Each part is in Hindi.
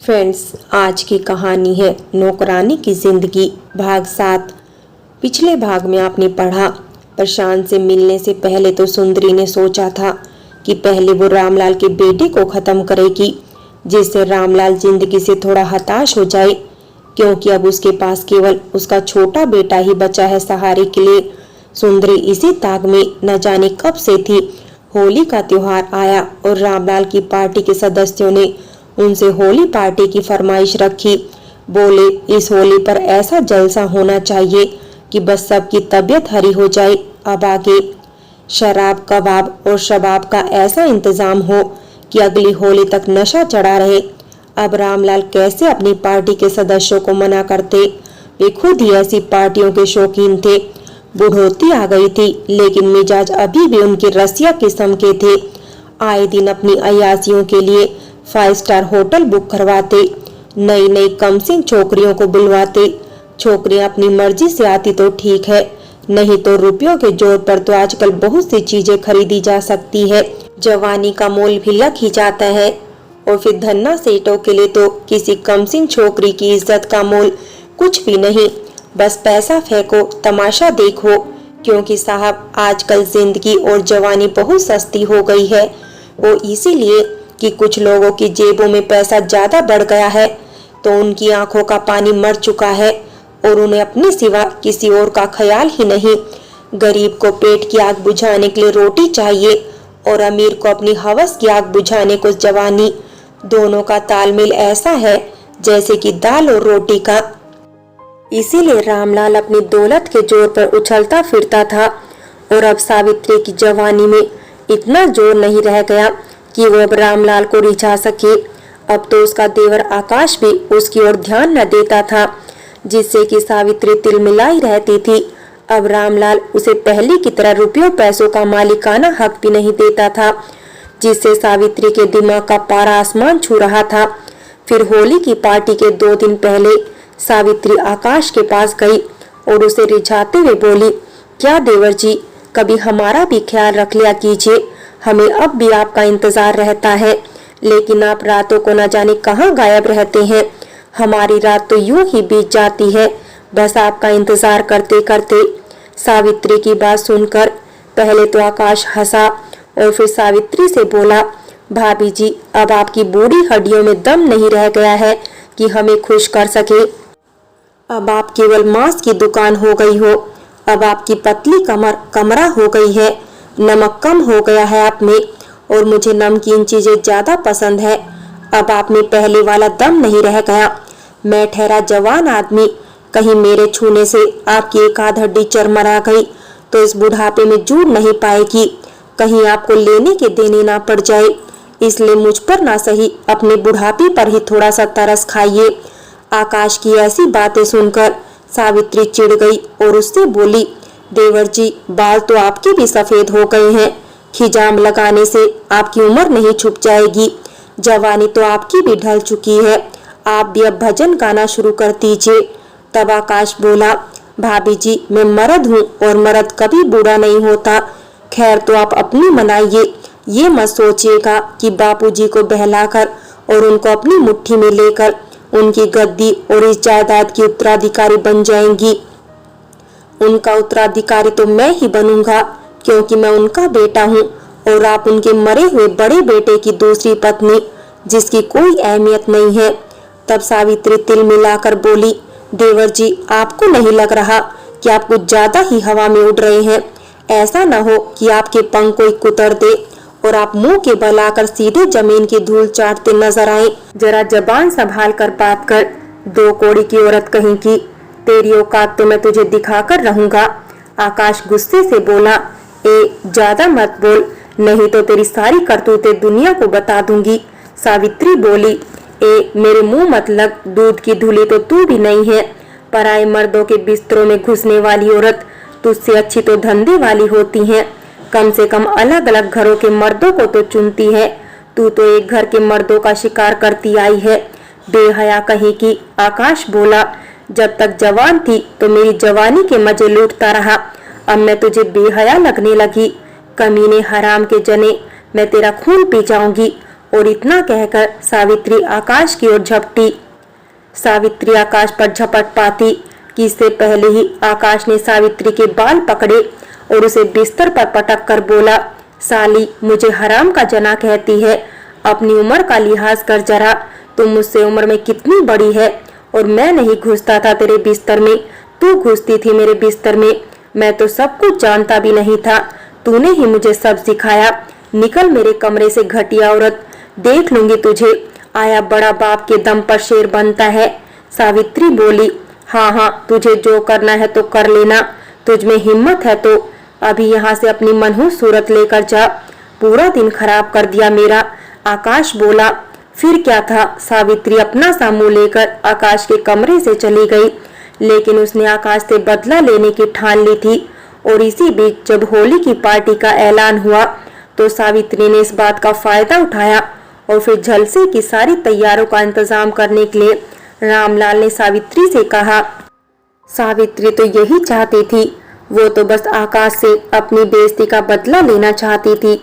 फ्रेंड्स, आज की कहानी है नौकरानी की जिंदगी भाग 7। पिछले भाग में आपने पढ़ा, प्रशांत से मिलने से पहले तो सुंदरी ने सोचा था कि पहले वो रामलाल के बेटे को खत्म करेगी, जिससे रामलाल जिंदगी से थोड़ा हताश हो जाए, क्योंकि अब उसके पास केवल उसका छोटा बेटा ही बचा है सहारे के लिए। सुंदरी इसी ताक में न जाने कब से थी। होली का त्योहार आया और रामलाल की पार्टी के सदस्यों ने उनसे होली पार्टी की फरमाइश रखी। बोले, इस होली पर ऐसा जलसा होना चाहिए कि बस सबकी तबीयत हरी हो जाए। अब आगे शराब, कबाब और शबाब का ऐसा इंतजाम हो कि अगली होली तक नशा चढ़ा रहे। अब रामलाल कैसे अपनी पार्टी के सदस्यों को मना करते? वे खुद ही ऐसी पार्टियों के शौकीन थे। बुढ़ोती आ गई थी, लेकिन मिजाज अभी भी उनके रसिया किस्म के थे। आए दिन अपनी अयासियों के लिए 5 स्टार होटल बुक करवाते, नई नई कमसिन छोकरियों को बुलवाते। छोकरियां अपनी मर्जी से आती तो ठीक है, नहीं तो रुपयों के जोर पर तो आजकल बहुत सी चीजें खरीदी जा सकती है। जवानी का मोल भी लग ही जाता है, और फिर धन्ना सेठों के लिए तो किसी कमसिन छोकरी की इज्जत का मोल कुछ भी नहीं। बस पैसा फेंको, तमाशा देखो, क्योंकि साहब आजकल जिंदगी और जवानी बहुत सस्ती हो गई है। वो इसीलिए कि कुछ लोगों की जेबों में पैसा ज्यादा बढ़ गया है, तो उनकी आंखों का पानी मर चुका है और उन्हें अपने सिवा किसी और का ख्याल ही नहीं। गरीब को पेट की आग बुझाने के लिए रोटी चाहिए और अमीर को अपनी हवस की आग बुझाने को जवानी। दोनों का तालमेल ऐसा है जैसे कि दाल और रोटी का। इसीलिए रामलाल अपनी दौलत के जोर पर उछलता फिरता था, और अब सावित्री की जवानी में इतना जोर नहीं रह गया कि वो अब रामलाल को रिझा सके। अब तो उसका देवर आकाश भी उसकी ओर ध्यान न देता था, जिससे कि सावित्री तिलमिलाई रहती थी। अब रामलाल उसे पहले की तरह रुपयों पैसों का मालिकाना हक भी नहीं देता था, जिससे सावित्री के दिमाग का पारा आसमान छू रहा था। फिर होली की पार्टी के 2 दिन पहले सावित्री आकाश के पास गई और उसे रिझाते हुए बोली, क्या देवर जी, कभी हमारा भी ख्याल रख लिया कीजिए। हमें अब भी आपका इंतजार रहता है, लेकिन आप रातों को न जाने कहाँ गायब रहते हैं। हमारी रात तो यूं ही बीत जाती है, बस आपका इंतजार करते करते। सावित्री की बात सुनकर पहले तो आकाश हंसा और फिर सावित्री से बोला, भाभी जी, अब आपकी बूढ़ी हड्डियों में दम नहीं रह गया है कि हमें खुश कर सके। अब आप केवल मांस की दुकान हो गई हो। अब आपकी पतली कमर कमरा हो गई है। नमक कम हो गया है आप में, और मुझे नमकीन चीजें ज्यादा पसंद है। अब आप में पहले वाला दम नहीं रह गया। मैं ठहरा जवान आदमी, कहीं मेरे छूने से आपकी एक आध हड्डी चरमरा गई तो इस बुढ़ापे में जुड़ नहीं पाएगी। कहीं आपको लेने के देने ना पड़ जाए, इसलिए मुझ पर ना सही अपने बुढ़ापे पर ही थोड़ा सा तरस खाइए। आकाश की ऐसी बातें सुनकर सावित्री चिढ़ गई और उससे बोली, देवर जी, बाल तो आपके भी सफेद हो गए हैं। खिजाम लगाने से आपकी उम्र नहीं छुप जाएगी। जवानी तो आपकी भी ढल चुकी है। आप भी अब भजन गाना शुरू कर दीजिए। तब आकाश बोला, भाभी जी, मैं मर्द हूँ और मर्द कभी बूढ़ा नहीं होता। खैर, तो आप अपनी मनाइए। ये मत सोचिएगा कि बापूजी को बहलाकर और उनको अपनी मुट्ठी में लेकर उनकी गद्दी और इस जायदाद की उत्तराधिकारी बन जाएंगी। उनका उत्तराधिकारी तो मैं ही बनूंगा, क्योंकि मैं उनका बेटा हूँ और आप उनके मरे हुए बड़े बेटे की दूसरी पत्नी, जिसकी कोई अहमियत नहीं है। तब सावित्री तिल मिलाकर बोली, देवर जी, आपको नहीं लग रहा कि आप कुछ ज्यादा ही हवा में उड़ रहे हैं? ऐसा न हो कि आपके पंख कोई कुतर दे और आप मुंह के बल आकर सीधे जमीन की धूल चाटते नजर आए। जरा जबान संभाल कर बात कर, 2 कौड़ी की औरत कहीं की। तेरी औकात तो मैं तुझे दिखाकर रहूंगा। आकाश गुस्से से बोला, ज्यादा मत बोल, नहीं तो तेरी सारी करतूतें दुनिया को बता दूंगी। सावित्री बोली, मेरे मुंह मत लग, दूध की धुली तो तू भी नहीं है। पराए मर्दों के बिस्तरों में घुसने वाली औरत तुझसे अच्छी तो धंधे वाली होती है। कम से कम अलग अलग घरों के मर्दों को तो चुनती है। तू तो एक घर के मर्दों का शिकार करती आई है, बेहया कहीं की। आकाश बोला, जब तक जवान थी तो मेरी जवानी के मजे लूटता रहा, अब मैं तुझे बेहया लगने लगी। कमीने हराम के जने, मैं तेरा खून पी जाऊंगी और इतना कहकर सावित्री आकाश की ओर झपटी। सावित्री आकाश पर झपट पाती कि इससे पहले ही आकाश ने सावित्री के बाल पकड़े और उसे बिस्तर पर पटक कर बोला, साली मुझे हराम का जना कहती है, अपनी उम्र का लिहाज कर जरा, तुम मुझसे उम्र में कितनी बड़ी है और मैं नहीं घुसता था तेरे बिस्तर में, तू घुसती थी मेरे बिस्तर में, मैं तो सब कुछ जानता भी नहीं था, तूने ही मुझे सब सिखाया, निकल मेरे कमरे से घटिया औरत, देख लूंगी तुझे, आया बड़ा बाप के दम पर शेर बनता है। सावित्री बोली, हाँ हाँ तुझे जो करना है तो कर लेना, तुझ में हिम्मत है तो अभी यहाँ से अपनी मनहूस सूरत लेकर जा, पूरा दिन खराब कर दिया मेरा। आकाश बोला, फिर क्या था। सावित्री अपना सा मुंह लेकर आकाश के कमरे से चली गई, लेकिन उसने आकाश से बदला लेने की ठान ली थी। और इसी बीच जब होली की पार्टी का ऐलान हुआ तो सावित्री ने इस बात का फायदा उठाया और फिर झलसे की सारी तैयारियों का इंतजाम करने के लिए रामलाल ने सावित्री से कहा। सावित्री तो यही चाहती थी, वो तो बस आकाश से अपनी बेइज्जती का बदला लेना चाहती थी,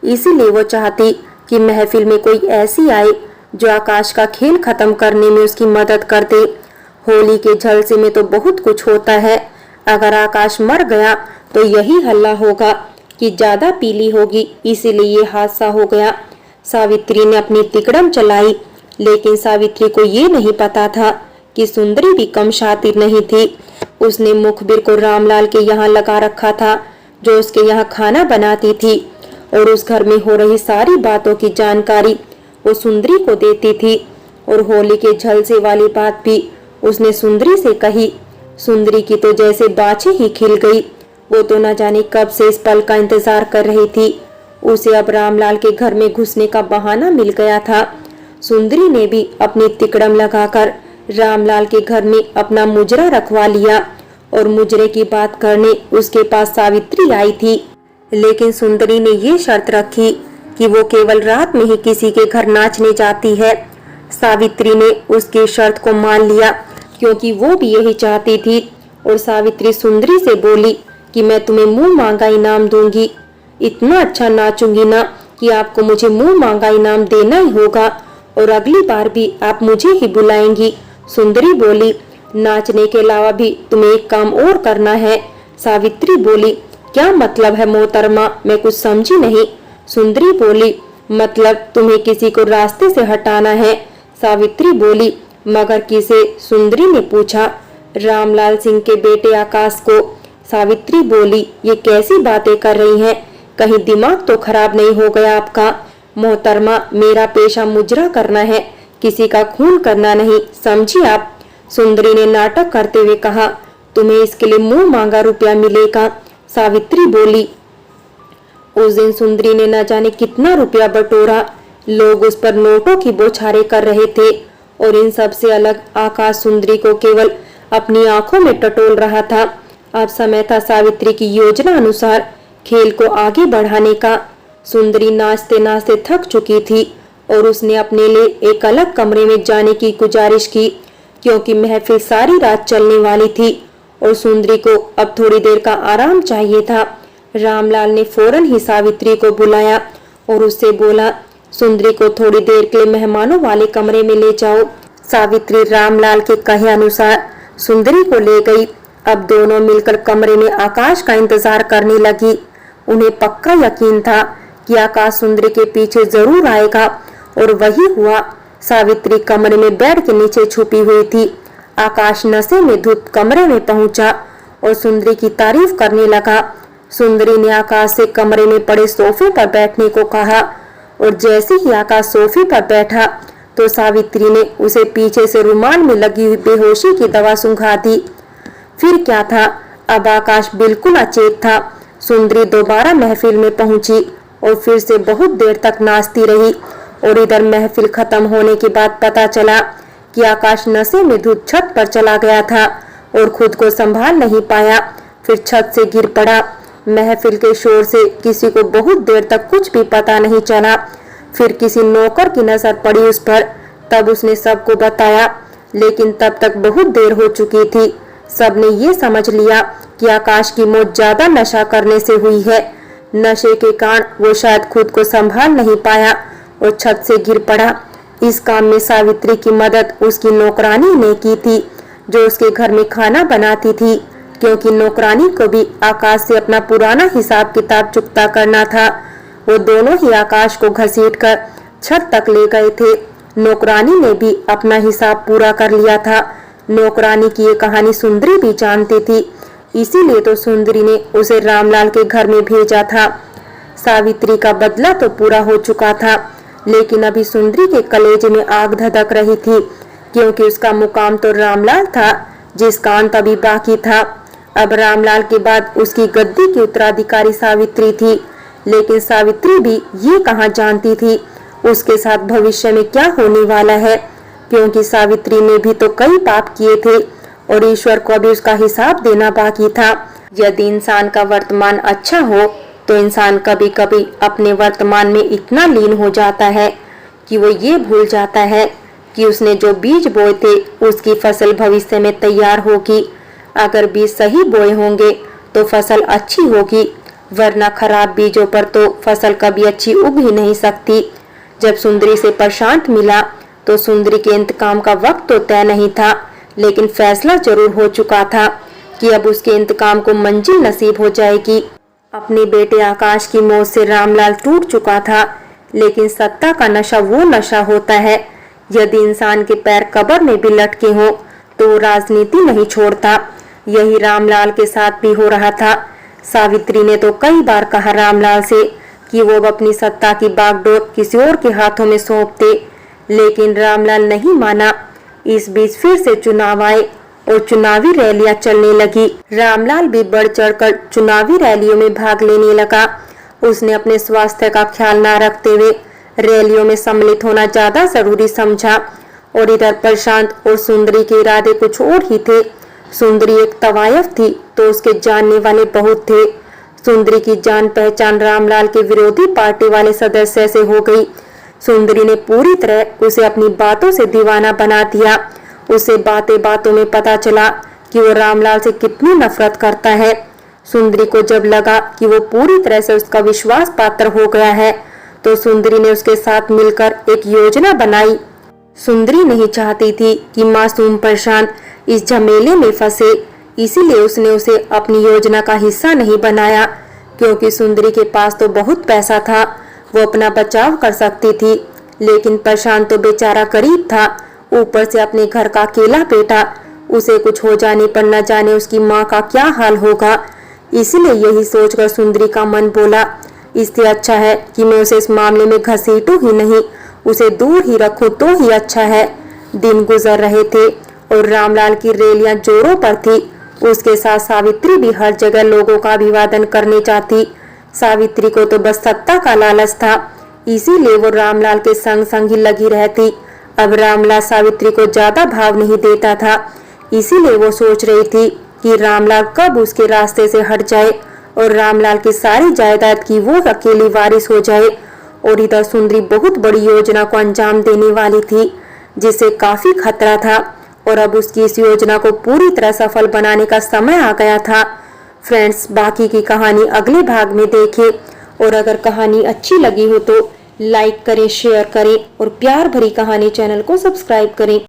इसीलिए वो चाहती कि महफिल में कोई ऐसी आए जो आकाश का खेल खत्म करने में उसकी मदद कर दे। होली के झलसे में तो बहुत कुछ होता है, अगर आकाश मर गया तो यही हल्ला होगा कि ज्यादा पीली होगी, इसीलिए ये हादसा हो गया। सावित्री ने अपनी तिकड़म चलाई, लेकिन सावित्री को ये नहीं पता था कि सुंदरी भी कम शातिर नहीं थी। उसने मुखबिर को रामलाल के यहाँ लगा रखा था, जो उसके यहाँ खाना बनाती थी, और उस घर में हो रही सारी बातों की जानकारी वो सुंदरी को देती थी। और होली के झलसे वाली बात भी उसने सुंदरी से कही। सुंदरी की तो जैसे बाछी ही खिल गई, वो तो न जाने कब से इस पल का इंतजार कर रही थी। उसे अब रामलाल के घर में घुसने का बहाना मिल गया था। सुंदरी ने भी अपनी तिकड़म लगाकर रामलाल के घर में अपना मुजरा रखवा लिया और मुजरे की बात करने उसके पास सावित्री आई थी। लेकिन सुंदरी ने ये शर्त रखी कि वो केवल रात में ही किसी के घर नाचने जाती है। सावित्री ने उसकी शर्त को मान लिया, क्योंकि वो भी यही चाहती थी। और सावित्री सुंदरी से बोली कि मैं तुम्हें मुंह मांगा इनाम दूंगी, इतना अच्छा नाचूंगी ना कि आपको मुझे मुंह मांगा इनाम देना ही होगा, और अगली बार भी आप मुझे ही बुलाएंगी। सुंदरी बोली, नाचने के अलावा भी तुम्हें एक काम और करना है। सावित्री बोली, क्या मतलब है मोहतरमा, मैं कुछ समझी नहीं। सुंदरी बोली, मतलब तुम्हें किसी को रास्ते से हटाना है। सावित्री बोली, मगर किसे? सुंदरी ने पूछा। रामलाल सिंह के बेटे आकाश को। सावित्री बोली, ये कैसी बातें कर रही हैं, कहीं दिमाग तो खराब नहीं हो गया आपका। मोहतरमा, मेरा पेशा मुजरा करना है, किसी का खून करना नहीं, समझी आप। सुंदरी ने नाटक करते हुए कहा, तुम्हें इसके लिए मुंह मांगा रुपया मिलेगा। सावित्री बोली, उस दिन सुंदरी ने न जाने कितना रुपया बटोरा, लोग उस पर नोटों की बौछारें कर रहे थे, और इन सब से अलग आकाश सुंदरी को केवल अपनी आंखों में टटोल रहा था। अब समय था सावित्री की योजना अनुसार खेल को आगे बढ़ाने का। सुंदरी नाचते नाचते थक चुकी थी और उसने अपने लिए एक अलग कमरे में जाने की गुजारिश की, क्योंकि महफिल सारी रात चलने वाली थी और सुंदरी को अब थोड़ी देर का आराम चाहिए था। रामलाल ने फौरन ही सावित्री को बुलाया और उससे बोला, सुंदरी को थोड़ी देर के लिए मेहमानों वाले कमरे में ले जाओ। सावित्री रामलाल के कहे अनुसार सुंदरी को ले गई। अब दोनों मिलकर कमरे में आकाश का इंतजार करने लगी। उन्हें पक्का यकीन था कि आकाश सुंदरी के पीछे जरूर आएगा, और वही हुआ। सावित्री कमरे में बेड के नीचे छुपी हुई थी। आकाश नशे में धुत कमरे में पहुंचा और सुंदरी की तारीफ करने लगा। सुंदरी ने आकाश से कमरे में पड़े सोफे पर बैठने को कहा, और जैसे ही आकाश सोफे पर बैठा तो सावित्री ने उसे पीछे से रुमाल में लगी हुई बेहोशी की दवा सुंघा दी। फिर क्या था, अब आकाश बिल्कुल अचेत था। सुंदरी दोबारा महफिल में पहुंची और फिर से बहुत देर तक नाचती रही, और इधर महफिल खत्म होने के बाद पता चला कि आकाश नशे में धुत छत पर चला गया था और खुद को संभाल नहीं पाया, फिर छत से गिर पड़ा। महफिल के शोर से किसी को बहुत देर तक कुछ भी पता नहीं चला। फिर किसी नौकर की नजर पड़ी उस पर, तब उसने सबको बताया, लेकिन तब तक बहुत देर हो चुकी थी। सबने ये समझ लिया कि आकाश की मौत ज्यादा नशा करने से हुई है। नशे के कारण वो शायद खुद को संभाल नहीं पाया और छत से गिर पड़ा। इस काम में सावित्री की मदद उसकी नौकरानी ने की थी, जो उसके घर में खाना बनाती थी, क्योंकि नौकरानी को भी आकाश से अपना पुराना हिसाब किताब चुकता करना था। वो दोनों ही आकाश को घसीटकर छत तक ले गए थे। नौकरानी ने भी अपना हिसाब पूरा कर लिया था। नौकरानी की ये कहानी सुंदरी भी जानती थी, इसीलिए तो सुंदरी ने उसे रामलाल के घर में भेजा था। सावित्री का बदला तो पूरा हो चुका था, लेकिन अभी सुंदरी के कलेजे में आग धधक रही थी, क्योंकि उसका मुकाम तो रामलाल था, जिसका अंत अभी बाकी था। अब रामलाल के बाद उसकी गद्दी की उत्तराधिकारी सावित्री थी, लेकिन सावित्री भी ये कहाँ जानती थी उसके साथ भविष्य में क्या होने वाला है, क्योंकि सावित्री ने भी तो कई पाप किए थे और ईश्वर को अभी उसका हिसाब देना बाकी था। यदि इंसान का वर्तमान अच्छा हो तो इंसान कभी कभी अपने वर्तमान में इतना लीन हो जाता है कि वो ये भूल जाता है कि उसने जो बीज बोए थे उसकी फसल भविष्य में तैयार होगी। अगर बीज सही बोए होंगे तो फसल अच्छी होगी, वरना खराब बीजों पर तो फसल कभी अच्छी उग ही नहीं सकती। जब सुंदरी से प्रशांत मिला तो सुंदरी के इंतकाम का वक्त तो तय नहीं था, लेकिन फैसला जरूर हो चुका था कि अब उसके इंतकाम को मंजिल नसीब हो जाएगी। अपने बेटे आकाश की मौत से रामलाल टूट चुका था, लेकिन सत्ता का नशा वो नशा होता है, यदि इंसान के पैर कब्र में भी लटके हों तो वो राजनीति नहीं छोड़ता। यही रामलाल के साथ भी हो रहा था। सावित्री ने तो कई बार कहा रामलाल से कि वो अपनी सत्ता की बागडोर किसी और के हाथों में सौंप दे, लेकिन रामलाल नहीं माना। इस बीच फिर से चुनाव आए और चुनावी रैलियां चलने लगी। रामलाल भी बढ़ चढ़कर चुनावी रैलियों में भाग लेने लगा। उसने अपने स्वास्थ्य का ख्याल न रखते हुए रैलियों में सम्मिलित होना ज्यादा जरूरी समझा, और इधर प्रशांत और सुंदरी के इरादे कुछ और ही थे। सुंदरी एक तवायफ थी तो उसके जानने वाले बहुत थे। सुंदरी की जान पहचान रामलाल के विरोधी पार्टी वाले सदस्य से हो गई। सुंदरी ने पूरी तरह उसे अपनी बातों से दीवाना बना दिया। उसे बातें बातों में पता चला कि वो रामलाल से कितनी नफरत करता है। सुंदरी को जब लगा कि वो पूरी तरह से उसका विश्वास पात्र हो गया है, तो सुंदरी ने उसके साथ मिलकर एक योजना बनाई। सुंदरी नहीं चाहती थी कि मासूम प्रशांत इस झमेले में फंसे, इसीलिए उसने उसे अपनी योजना का हिस्सा नहीं बनाया, क्योंकि सुंदरी के पास तो बहुत पैसा था, वो अपना बचाव कर सकती थी। लेकिन प्रशांत तो बेचारा गरीब था, ऊपर से अपने घर का अकेला बेटा, उसे कुछ हो जाने पर न जाने उसकी माँ का क्या हाल होगा। इसलिए यही सोचकर सुंदरी का मन बोला, इससे अच्छा है कि मैं उसे इस मामले में घसीटूं ही नहीं, उसे दूर ही रखूं तो ही अच्छा है। दिन गुजर रहे थे और रामलाल की रैलियां जोरों पर थी। उसके साथ सावित्री भी हर जगह लोगों का अभिवादन करने जाती। सावित्री को तो बस सत्ता का लालच था, इसीलिए वो रामलाल के संग संग ही लगी रहती। अब रामलाल सावित्री को ज्यादा भाव नहीं देता था, इसीलिए वो सोच रही थी कि रामलाल कब उसके रास्ते से हट जाए और रामलाल की सारी जायदाद की वो अकेली वारिस हो जाए। और इधर सुंदरी बहुत बड़ी योजना को अंजाम देने वाली थी, जिससे काफी खतरा था, और अब उसकी इस योजना को पूरी तरह सफल बनाने का समय आ गया था। फ्रेंड्स, बाकी की कहानी अगले भाग में देखें, और अगर कहानी अच्छी लगी हो तो लाइक करें, शेयर करें और प्यार भरी कहानी चैनल को सब्सक्राइब करें।